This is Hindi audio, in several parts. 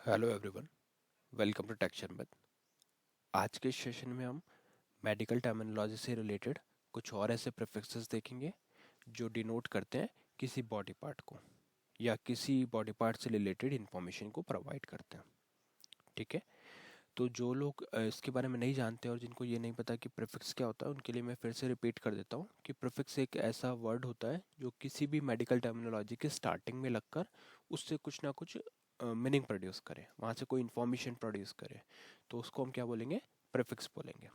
Hello everyone, welcome to Tekshan with. आज के सेशन में हम मेडिकल टर्मिनोलॉजी से रिलेटेड कुछ और ऐसे प्रीफिक्सेस देखेंगे जो डिनोट करते हैं किसी बॉडी पार्ट को या किसी बॉडी पार्ट से रिलेटेड इंफॉर्मेशन को प्रोवाइड करते हैं। ठीक है, तो जो लोग इसके बारे में नहीं जानते और जिनको ये नहीं पता कि प्रीफिक्स क्या होता है, उनके लिए मैं फिर से रिपीट कर देता हूँ कि प्रीफिक्स एक ऐसा वर्ड होता है जो किसी भी मेडिकल टर्मिनोलॉजी के स्टार्टिंग में लगकर उससे कुछ ना कुछ मीनिंग प्रोड्यूस करे, वहाँ से कोई इन्फॉर्मेशन प्रोड्यूस करे, तो उसको हम क्या बोलेंगे? प्रीफिक्स बोलेंगे।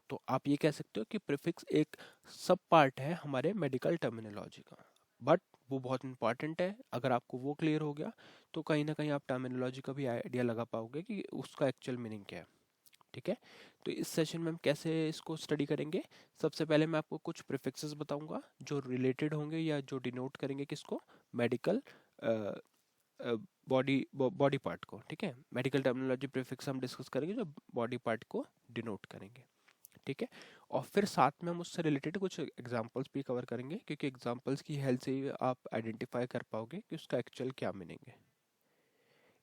तो आप ये कह सकते हो कि प्रीफिक्स एक सब पार्ट है हमारे मेडिकल टर्मिनोलॉजी का, बट वो बहुत इंपॉर्टेंट है। अगर आपको वो क्लियर हो गया तो कहीं ना कहीं आप टर्मिनोलॉजी का भी आइडिया लगा पाओगे कि उसका एक्चुअल मीनिंग क्या है। ठीक है, तो इस सेशन में हम कैसे इसको स्टडी करेंगे? सबसे पहले मैं आपको कुछ प्रीफिक्सेस बताऊंगा जो रिलेटेड होंगे या जो डिनोट करेंगे किसको? मेडिकल बॉडी पार्ट को। ठीक है, मेडिकल टर्मिनोलॉजी प्रीफिक्स हम डिस्कस करेंगे जो बॉडी पार्ट को डिनोट करेंगे। ठीक है, और फिर साथ में हम उससे रिलेटेड कुछ एग्जांपल्स भी कवर करेंगे, क्योंकि एग्जांपल्स की हेल्प से ही आप आइडेंटिफाई कर पाओगे कि उसका एक्चुअल क्या मीनिंग है।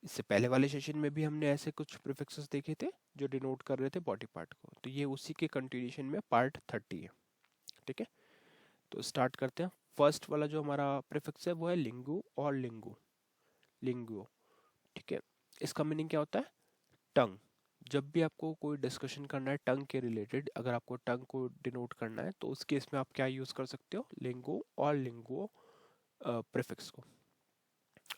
इससे पहले वाले सेशन में भी हमने ऐसे कुछ प्रीफिक्सेस देखे थे जो डिनोट कर रहे थे बॉडी पार्ट को, तो ये उसी के कंटिन्यूशन में पार्ट 30 है। ठीक है, तो स्टार्ट करते हैं। फर्स्ट वाला जो हमारा प्रीफिक्स है वो है लिंगू और लिंगू। लिंगुओ। ठीक है, इसका मीनिंग क्या होता है? टंग। जब भी आपको कोई डिस्कशन करना है टंग के रिलेटेड, अगर आपको टंग को डिनोट करना है तो उस केस में आप क्या यूज कर सकते हो? लिंगो और लिंगुओ प्रीफिक्स को।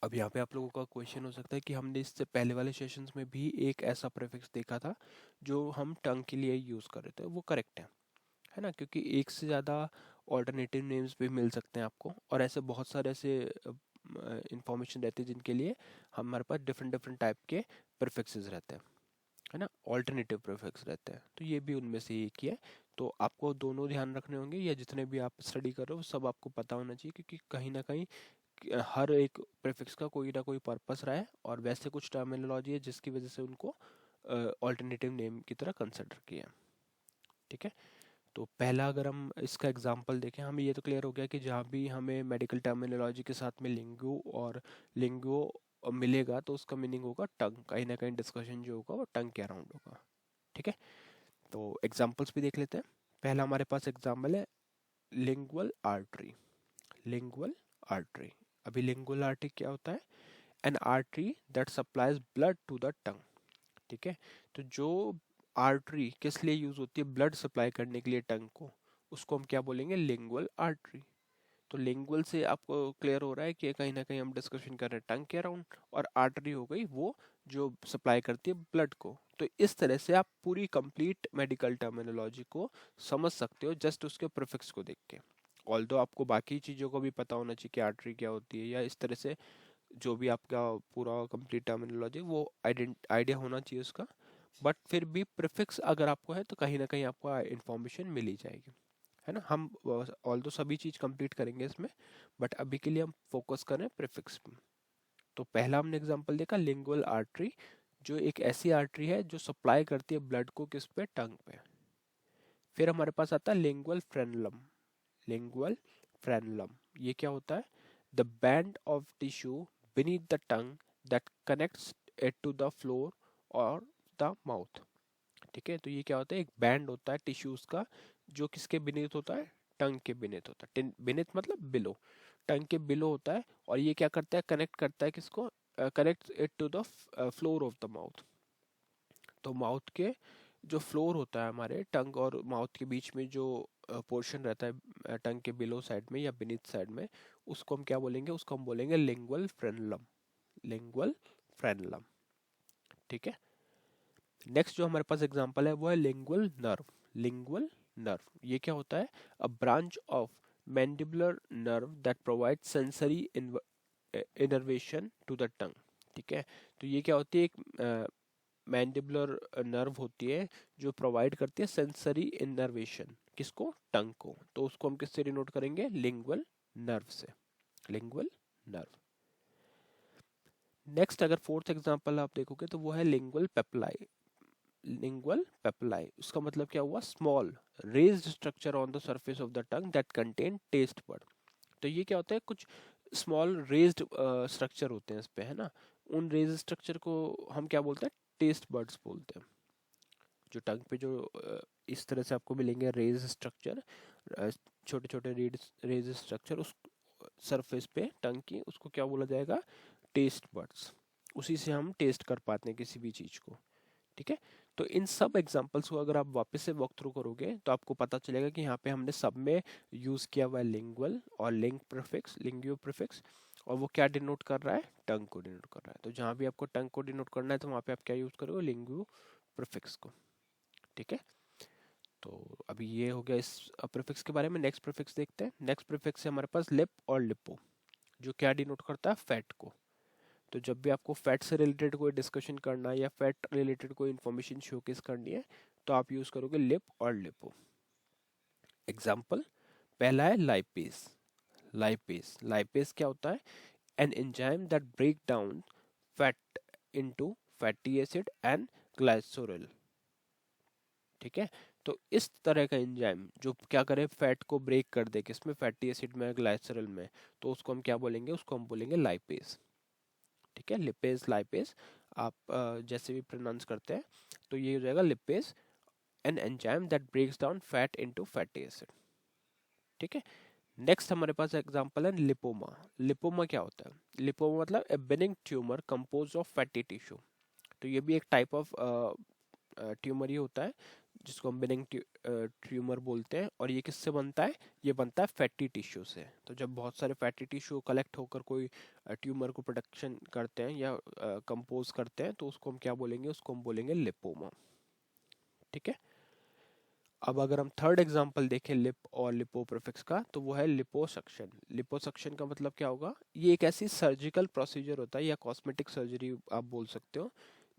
अब यहाँ पे आप लोगों का क्वेश्चन हो सकता है कि हमने इससे पहले वाले सेशंस में भी एक ऐसा प्रीफिक्स देखा था जो हम टंग के लिए यूज कर रहे थे, वो करेक्ट है ना? क्योंकि एक से ज़्यादा ऑल्टरनेटिव नेम्स भी मिल सकते हैं आपको, और ऐसे बहुत सारे ऐसे इंफॉर्मेशन रहते हैं जिनके लिए हमारे पास डिफरेंट डिफरेंट टाइप के प्रीफिक्सेस रहते हैं, है ना? ऑल्टरनेटिव प्रीफिक्स रहते हैं, तो ये भी उनमें से एक ही है। तो आपको दोनों ध्यान रखने होंगे, या जितने भी आप स्टडी कर रहे हो सब आपको पता होना चाहिए, क्योंकि कहीं ना कहीं हर एक प्रीफिक्स का कोई ना कोई पर्पस रहा है, और वैसे कुछ टर्मिनोलॉजी है जिसकी वजह से उनको ऑल्टरनेटिव नेम की तरह कंसिडर किया है। ठीक है, तो पहला अगर हम इसका एग्जांपल देखें, हमें ये तो क्लियर हो गया कि जहाँ भी हमें मेडिकल टर्मिनोलॉजी के साथ में लिंगू और लिंगुओ मिलेगा तो उसका मीनिंग होगा टंग। कहीं ना कहीं डिस्कशन जो होगा वो टंग के अराउंड होगा। ठीक है, तो एग्जांपल्स भी देख लेते हैं। पहला हमारे पास एग्जांपल है लिंगुअल आर्टरी। Lingual artery. अभी लिंगुअल आर्टरी क्या होता है? An artery that supplies blood to the tongue. ठीक है, तो जो आर्टरी किस लिए यूज होती है? ब्लड सप्लाई करने के लिए टंग को, उसको हम क्या बोलेंगे? Lingual artery. तो लिंगुअल से आपको क्लियर हो रहा है कि कहीं ना कहीं हम डिस्कशन कर रहे हैं टंग के अराउंड, और आर्टरी हो गई वो जो सप्लाई करती है ब्लड को। तो इस तरह से आप पूरी कंप्लीट मेडिकल टर्मिनोलॉजी को समझ सकते हो जस्ट उसके प्रीफिक्स को देख के। ऑल्दो आपको बाकी चीज़ों को भी पता होना चाहिए कि आर्टरी क्या होती है, या इस तरह से जो भी आपका पूरा कंप्लीट टर्मिनोलॉजी वो आइडिया होना चाहिए उसका। बट फिर भी प्रीफिक्स अगर आपको है तो कहीं ना कहीं आपको इन्फॉर्मेशन मिल ही जाएगी, है ना? हम ऑल तो सभी चीज़ कंप्लीट करेंगे इसमें, बट अभी के लिए हम फोकस करें प्रीफिक्स पे। तो पहला हमने एग्जांपल देखा लिंगुअल आर्टरी, जो एक ऐसी आर्टरी है जो सप्लाई करती है ब्लड को किस पे? टंग पे। फिर हमारे पास आता है लिंगुअल फ्रेनुलम। लिंगुअल फ्रेनुलम, ये क्या होता है? The band of tissue beneath the tongue that connects it to the floor or the mouth। ठीक है, तो ये क्या होता है? एक बैंड होता है टिश्यूज का जो किसके बिनेथ होता है? टंग के बिनेथ होता है। बिनेथ मतलब बिलो, टंग के बिलो होता है। और ये क्या करता है? कनेक्ट करता है किसको? Connect it to the floor of the mouth. तो माउथ के जो फ्लोर होता है हमारे टंग और माउथ के बीच में जो पोर्शन रहता है टंग के बिलो साइड में या बिनीथ साइड में, उसको हम क्या बोलेंगे? उसको हम बोलेंगे लिंगुअल फ्रेनुलम। Lingual frenulum. ठीक है, नेक्स्ट जो हमारे पास एग्जांपल है वो है लिंगुअल नर्व। लिंगुअल नर्व ये क्या होता है? A branch of mandibular nerve that provide sensory innervation to the tongue. ठीक है, तो ये क्या होती है? एक मैंडिबुलर नर्व होती है जो प्रोवाइड करती है सेंसरी इनर्वेशन किसको? टंग को। तो उसको हम किससे डिनोट करेंगे? लिंगुअल नर्व से। Lingual nerve. नेक्स्ट अगर फोर्थ एग्जांपल आप देखोगे तो वो है लिंगुअल पेप्लाई। लिंगुअल पेप्लाई, उसका मतलब क्या हुआ? Small raised structure on the surface of the tongue that contain taste bud. तो ये क्या होता है? कुछ स्मॉल रेज्ड स्ट्रक्चर होते हैं इस पे, है ना? उन रेज स्ट्रक्चर को हम क्या बोलते हैं, टेस्ट बर्ड्स बोलते हैं। जो टंग पे जो इस तरह से आपको मिलेंगे रेज स्ट्रक्चर, छोटे छोटे रेज स्ट्रक्चर उस सरफेस पे टंग की, उसको क्या बोला जाएगा, टेस्ट बर्ड्स। उसी से हम टेस्ट कर पाते हैं किसी भी चीज़ को। ठीक है, तो इन सब एग्जांपल्स को अगर आप वापस से वॉक थ्रू करोगे तो आपको पता चलेगा कि यहाँ पे हमने सब में यूज़ किया हुआ है लिंगुअल और लिंग प्रीफिक्स, लिंग्यो प्रीफिक्स, और वो क्या डिनोट कर रहा है, टंग को डिनोट कर रहा है। तो जहाँ भी आपको टंग को डिनोट करना है तो वहाँ पे आप क्या यूज़ करोगे, लिंग्यो प्रीफिक्स को। ठीक है, तो अभी ये हो गया इस प्रीफिक्स के बारे में। नेक्स्ट प्रीफिक्स देखते हैं। नेक्स्ट प्रीफिक्स है हमारे पास लिप और लिपो, जो क्या डिनोट करता है, फैट को। तो जब भी आपको फैट से रिलेटेड कोई डिस्कशन करना है या फैट रिलेटेड कोई इन्फॉर्मेशन शोकेस करनी है तो आप यूज करोगे लिप और लिपो। एग्जाम्पल, पहला है लाइपेज। लाइपेज, लाइपेज क्या होता है, an enzyme that break down fat into fatty acid and glycerol. ठीक है, तो इस तरह का एंजाइम जो क्या करे, फैट को ब्रेक कर दे, किसमें, फैटी एसिड में, ग्लाइसरल में, तो उसको हम क्या बोलेंगे, उसको हम बोलेंगे लाइपेज। ठीक है, लिपेज लाइपेज आप जैसे भी प्रोनाउंस करते हैं, तो ये हो जाएगा lipase, an enzyme that breaks down fat into fatty acid. ठीक है, नेक्स्ट हमारे पास एग्जांपल है लिपोमा। लिपोमा क्या होता है, लिपोमा मतलब a benign tumour compose of fatty tissue. तो ये भी एक टाइप ऑफ ट्यूमर ही होता है जिसको हम बेनिंग ट्यूमर बोलते हैं। और ये किससे बनता है, ये बनता है फैटी टिश्यू से। तो जब बहुत सारे फैटी टिश्यू कलेक्ट होकर कोई ट्यूमर को प्रोडक्शन करते हैं या कंपोज करते हैं तो उसको हम क्या बोलेंगे, उसको हम बोलेंगे लिपोमा। ठीक है, अब अगर हम थर्ड एग्जांपल देखें लिप और लिपो प्रीफिक्स का, तो वो है लिपोसक्शन। लिपोसक्शन का मतलब क्या होगा, ये एक ऐसी सर्जिकल प्रोसीजर होता है या कॉस्मेटिक सर्जरी आप बोल सकते हो,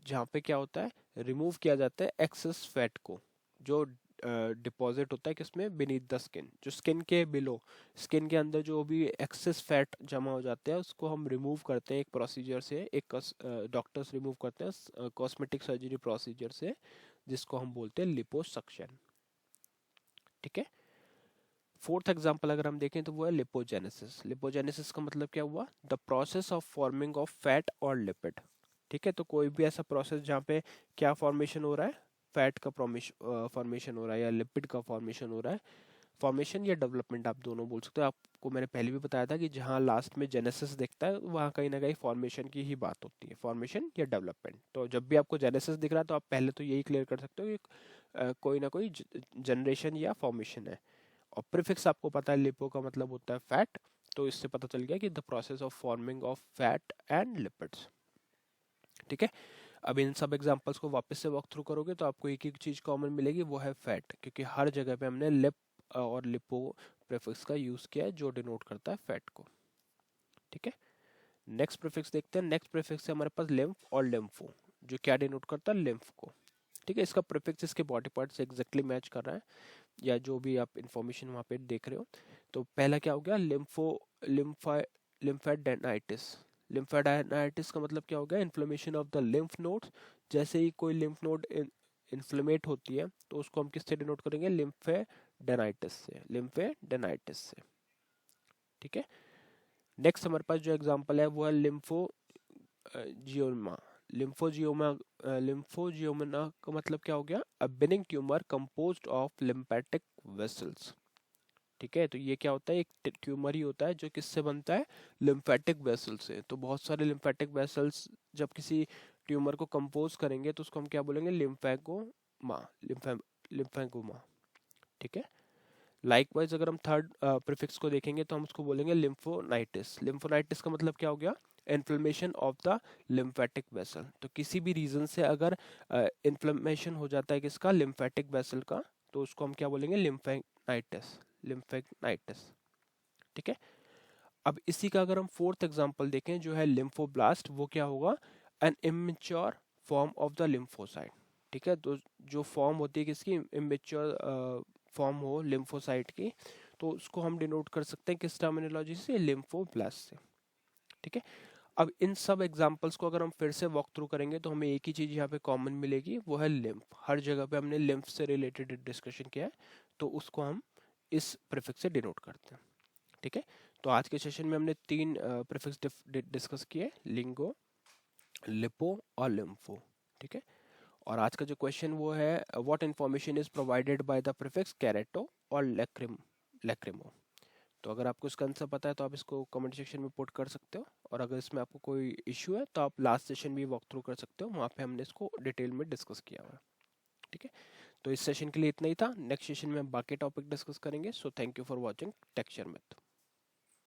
जहाँ पे क्या होता है, रिमूव किया जाता है एक्सेस फैट को, जो डिपॉजिट होता है किसमें, बीनीथ द स्किन, जो स्किन के बिलो, स्किन के अंदर जो भी एक्सेस फैट जमा हो जाते हैं उसको हम रिमूव करते हैं एक प्रोसीजर से, एक डॉक्टर्स रिमूव करते हैं कॉस्मेटिक सर्जरी प्रोसीजर से, जिसको हम बोलते हैं लिपोसक्शन। ठीक है, फोर्थ एग्जांपल अगर हम देखें तो वो है लिपोजेनेसिस। लिपोजेनेसिस का मतलब क्या हुआ, the process of forming of fat और लिपिड। ठीक है, तो कोई भी ऐसा प्रोसेस जहाँ पे क्या फॉर्मेशन हो रहा है, फैट का फॉर्मेशन हो रहा है या लिपिड का फॉर्मेशन हो रहा है। फॉर्मेशन या डेवलपमेंट आप दोनों बोल सकते हो। आपको मैंने पहले भी बताया था कि जहाँ लास्ट में जेनेसिस दिखता है वहाँ कहीं ना कहीं फॉर्मेशन की ही बात होती है, फॉर्मेशन या डेवलपमेंट। तो जब भी आपको जेनेसिस दिख रहा है तो आप पहले तो यही क्लियर कर सकते हो कि कोई ना कोई जनरेशन या फॉर्मेशन है। और प्रीफिक्स आपको पता है, लिपो का मतलब होता है फैट, तो इससे पता चल गया कि the process of forming of fat and lipids. ठीक है, अब इन सब एग्जांपल्स को वापस से वॉक थ्रू करोगे तो आपको एक एक चीज कॉमन मिलेगी, वो है फैट, क्योंकि हर जगह पे हमने लिप और लिपो प्रीफिक्स का यूज किया है जो डिनोट करता है फैट को। ठीक है, नेक्स्ट प्रीफिक्स देखते हैं। नेक्स्ट प्रीफिक्स है हमारे पास लिम्फ और लिम्फो, जो क्या डिनोट करता है, लिम्फ को। ठीक है, इसका प्रीफिक्स इसके बॉडी पार्ट से एग्जैक्टली मैच कर रहा है, या जो भी आप इंफॉर्मेशन वहाँ पे देख रहे हो। तो पहला क्या हो गया, लिम्फा लिम्फेडेनाइटिस। लिम्फेडेनाइटिस का मतलब क्या हो गया, inflammation of the lymph nodes. जैसे ही कोई लिम्फ नोड इन्फ्लेमेट होती है तो उसको हम किससे डिनोट करेंगे, लिम्फेडेनाइटिस से, लिम्फेडेनाइटिस से। ठीक है, नेक्स्ट हमारे पास जो एग्जांपल है वो है लिम्फो जियोमा। लिम्फोजियोमा, लिम्फोजियोमा का मतलब क्या हो गया, a benign tumour composed of lymphatic vessels. ठीक है, तो ये क्या होता है, एक ट्यूमर ही होता है जो किससे बनता है, लिम्फेटिक वेसल से। तो बहुत सारे लिम्फेटिक वेसल्स जब किसी ट्यूमर को कंपोज करेंगे तो उसको हम क्या बोलेंगे, लिम्फेगोमा, लिम्फेगोमा। ठीक है, लाइकवाइज अगर हम थर्ड प्रीफिक्स को देखेंगे तो हम उसको बोलेंगे लिम्फोनाइटिस। लिम्फोनाइटिस का मतलब क्या हो गया, inflammation of the lymphatic vessel. तो किसी भी रीजन से अगर इन्फ्लेमेशन हो जाता है किसका, लिम्फेटिक वेसल का, तो उसको हम क्या बोलेंगे, लिम्फेनाइटिस, लिम्फेनाइटिस। ठीक है, अब इसी का अगर हम फोर्थ एग्जांपल देखें जो है लिम्फोब्लास्ट, वो क्या होगा, an immature form of the lymphocyte. ठीक है, तो जो फॉर्म होती है किसकी, इमेच्योर फॉर्म हो लिम्फोसाइट की, तो उसको हम डिनोट कर सकते हैं किस टर्मिनोलॉजी से, लिम्फोब्लास्ट से। ठीक है, अब इन सब एग्जांपल्स को अगर हम फिर से वॉक थ्रू करेंगे तो हमें एक ही चीज यहाँ पे कॉमन मिलेगी, वो है लिम्फ। हर जगह पे हमने लिम्फ से रिलेटेड डिस्कशन किया है, तो उसको हम इस प्रीफिक्स से डिनोट करते हैं। ठीक है, तो आज के सेशन में हमने तीन प्रीफिक्स डिस्कस किए, लिंगो, लिपो और लिम्फो, ठीक है। और आज का जो क्वेश्चन वो है what information is provided by the prefix kerato और लैक्रिमो। तो अगर आपको इसका आंसर पता है तो आप इसको कमेंट सेक्शन में पुट कर सकते हो, और अगर इसमें आपको कोई इश्यू है तो आप लास्ट सेशन भी वॉक थ्रू कर सकते हो, वहाँ पे हमने इसको डिटेल में डिस्कस किया हुआ है, ठीक है। तो इस सेशन के लिए इतना ही था, नेक्स्ट सेशन में बाकी टॉपिक डिस्कस करेंगे। So thank you for watching texture math.